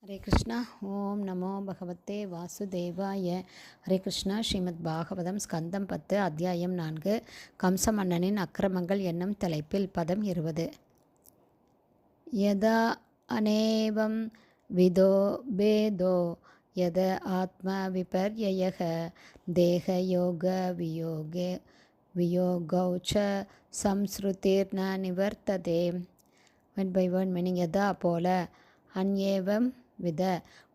ஹரே கிருஷ்ணா. ஓம் நமோ பகவத்தே வாசுதேவாய. ஹரே கிருஷ்ணா. ஸ்ரீமத் பாகவதம் ஸ்கந்தம் 10 அத்தியாயம் 4 கம்சமன்னனின் அக்கிரமங்கள் என்னும் தலைப்பில் பதம் 20. யதா அநேவம் விதோ பேதோ யத ஆத்ம விபர்யயக தேக யோக வியோகௌ ச சம்ஸ்ருதிர்ன நிவர்த்ததே. One by one meaning. யதா போல, அன்யேவம் வித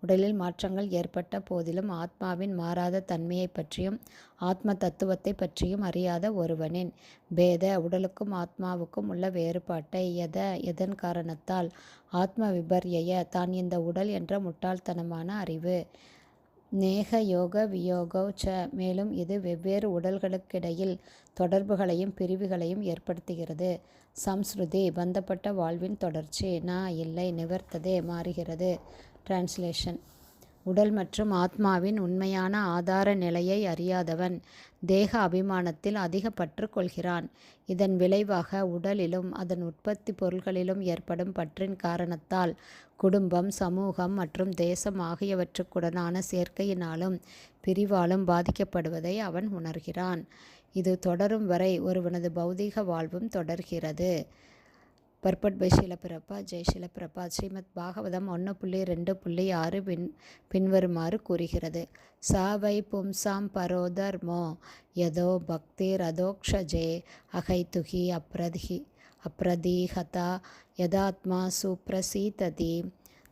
உடலில் மாற்றங்கள் ஏற்பட்ட போதிலும் ஆத்மாவின் மாறாத தன்மையை பற்றியும் ஆத்ம தத்துவத்தை பற்றியும் அறியாத ஒருவனின் பேத உடலுக்கும் ஆத்மாவுக்கும் உள்ள வேறுபாட்டை எதன் காரணத்தால் ஆத்ம விபர்யய தான் இந்த உடல் என்ற முட்டாள்தனமான அறிவு நேக யோக வியோகௌ ச மேலும் இது வெவ்வேறு உடல்களுக்கிடையில் தொடர்புகளையும் பிரிவுகளையும் ஏற்படுத்துகிறது. சம்ஸ்ருதி பந்தப்பட்ட வாழ்வின் தொடர்ச்சி, இல்லை நிவர்த்ததே மாறுகிறது. டிரான்ஸ்லேஷன். உடல் மற்றும் ஆத்மாவின் உண்மையான ஆதார நிலையை அறியாதவன் தேக அபிமானத்தில் அதிக பற்று கொள்கிறான். இதன் விளைவாக உடலிலும் அதன் உற்பத்தி பொருள்களிலும் ஏற்படும் பற்றின் காரணத்தால் குடும்பம், சமூகம் மற்றும் தேசம் ஆகியவற்றுக்குடனான சேர்க்கையினாலும் பிரிவாலும் பாதிக்கப்படுவதை அவன் உணர்கிறான். இது தொடரும் வரை ஒருவனது பௌதீக வாழ்வும் தொடர்கிறது. Purport by Shila Prabha. ஜெய் ஷீல பிரபா. ஸ்ரீமத் பாகவதம் 1.2.6 பின்வருமாறு கூறுகிறது. சாவை பும்சாம் பரோதர்மோ யதோ பக்திர் அதோக்ஷஜே அகைதுகி அப்ரதீஹதா யதாத்மா சுப்ரசீததி.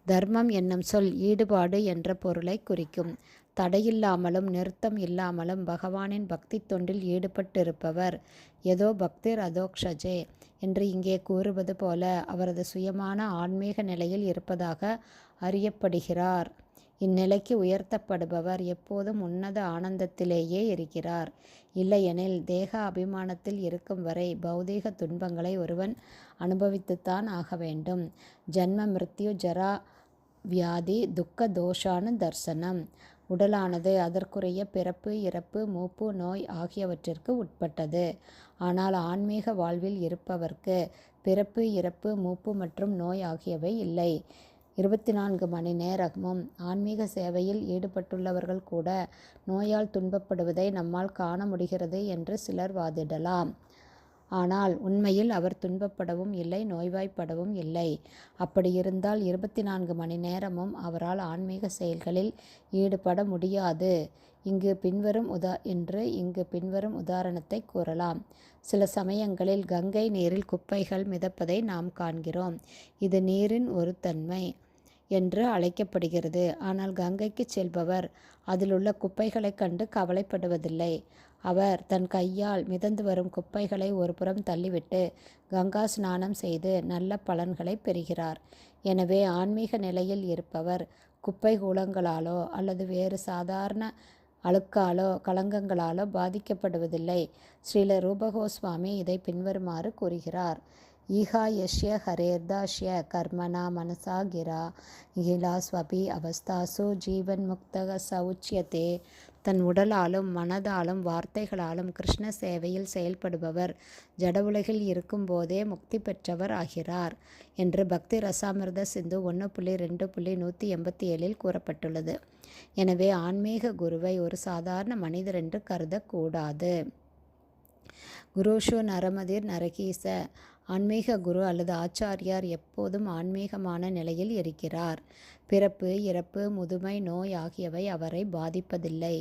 தர்மம் என்னும் சொல் ஈடுபாடு என்ற பொருளை குறிக்கும். தடையில்லாமலும் நிறுத்தம் இல்லாமலும் பகவானின் பக்தி தொண்டில் ஈடுபட்டிருப்பவர் ஏதோ பக்திர் அதோக்ஷஜே என்று இங்கே கூறுவது போல அவரது சுயமான ஆன்மீக நிலையில் இருப்பதாக அறியப்படுகிறார். இந்நிலைக்கு உயர்த்தப்படுபவர் எப்போதும் உன்னத ஆனந்தத்திலேயே இருக்கிறார். இல்லையெனில் தேக அபிமானத்தில் இருக்கும் வரை பௌதீக துன்பங்களை ஒருவன் அனுபவித்துத்தான் ஆக வேண்டும். ஜன்ம மிருத்யு ஜரா வியாதி துக்க தோஷானு தர்சனம். உடலானது அதற்குரிய பிறப்பு, இறப்பு, மூப்பு, நோய் ஆகியவற்றிற்கு உட்பட்டது. ஆனால் ஆன்மீக வாழ்வில் இருப்பவர்க்கு பிறப்பு, இறப்பு, மூப்பு மற்றும் நோய் ஆகியவை இல்லை. 24 மணி நேரமும் ஆன்மீக சேவையில் ஈடுபட்டுள்ளவர்கள் கூட நோயால் துன்பப்படுவதை நம்மால் காண முடிகிறது என்று சிலர் வாதிடலாம். ஆனால் உண்மையில் அவர் துன்பப்படவும் இல்லை, நோய்வாய்ப்படவும் இல்லை. அப்படியிருந்தால் 24 மணி நேரமும் அவரால் ஆன்மீக செயல்களில் ஈடுபட முடியாது. இங்கு பின்வரும் உதாரணத்தை கூறலாம். சில சமயங்களில் கங்கை நீரில் குப்பைகள் மிதப்பதை நாம் காண்கிறோம். இது நீரின் ஒரு தன்மை என்று அழைக்கப்படுகிறது. ஆனால் கங்கைக்கு செல்பவர் அதிலுள்ள குப்பைகளை கண்டு கவலைப்படுவதில்லை. அவர் தன் கையால் மிதந்து வரும் குப்பைகளை ஒரு புறம் தள்ளிவிட்டு கங்கா ஸ்நானம் செய்து நல்ல பலன்களை பெறுகிறார். எனவே ஆன்மீக நிலையில் இருப்பவர் குப்பை கூலங்களாலோ அல்லது வேறு சாதாரண அழுக்காலோ களங்கங்களாலோ பாதிக்கப்படுவதில்லை. ஸ்ரீல ரூபகோஸ்வாமி இதை பின்வருமாறு கூறுகிறார். ஈஹா யஷ்ய ஹரேர்தாஷ்ய கர்மணா மனசா கிலா ஸ்வபி அவஸ்தாசு ஜீவன் முக்தக சௌச்சியதே. தன் உடலாலும் மனதாலும் வார்த்தைகளாலும் கிருஷ்ண சேவையில் செயல்படுபவர் ஜட உலகில் இருக்கும் போதே முக்தி பெற்றவர் ஆகிறார் என்று பக்தி ரசாமிர்த சிந்து 1.2.187 கூறப்பட்டுள்ளது. எனவே ஆன்மீக குருவை ஒரு சாதாரண மனிதர் என்று கருதக்கூடாது. குருஷு நரமதிர் நரகீச. ஆன்மீக குரு அல்லது ஆச்சாரியார் எப்போதும் ஆன்மீகமான நிலையில் இருக்கிறார். பிறப்பு, இறப்பு, முதுமை, நோய் ஆகியவை அவரை பாதிப்பதில்லை.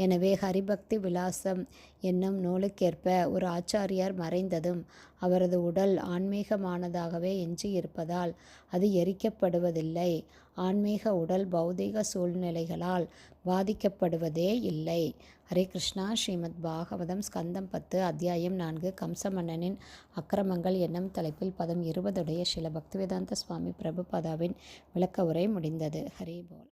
எனவே ஹரிபக்தி விலாசம் என்னும் நூலுக்கேற்ப ஒரு ஆச்சாரியார் மறைந்ததும் அவரது உடல் ஆன்மீகமானதாகவே எஞ்சியிருப்பதால் அது எரிக்கப்படுவதில்லை. ஆன்மீக உடல் பௌதீக சூழ்நிலைகளால் பாதிக்கப்படுவதே இல்லை. ஹரே கிருஷ்ணா. ஸ்ரீமத் பாகவதம் ஸ்கந்தம் 10 அத்தியாயம் 4 கம்சமன்னனின் அக்கிரமங்கள் என்னும் தலைப்பில் பதம் 20 ஸ்ரீல பக்திவேதாந்த சுவாமி பிரபுபாதாவின் விளக்க உரை முடிந்தது. ஹரி போல்.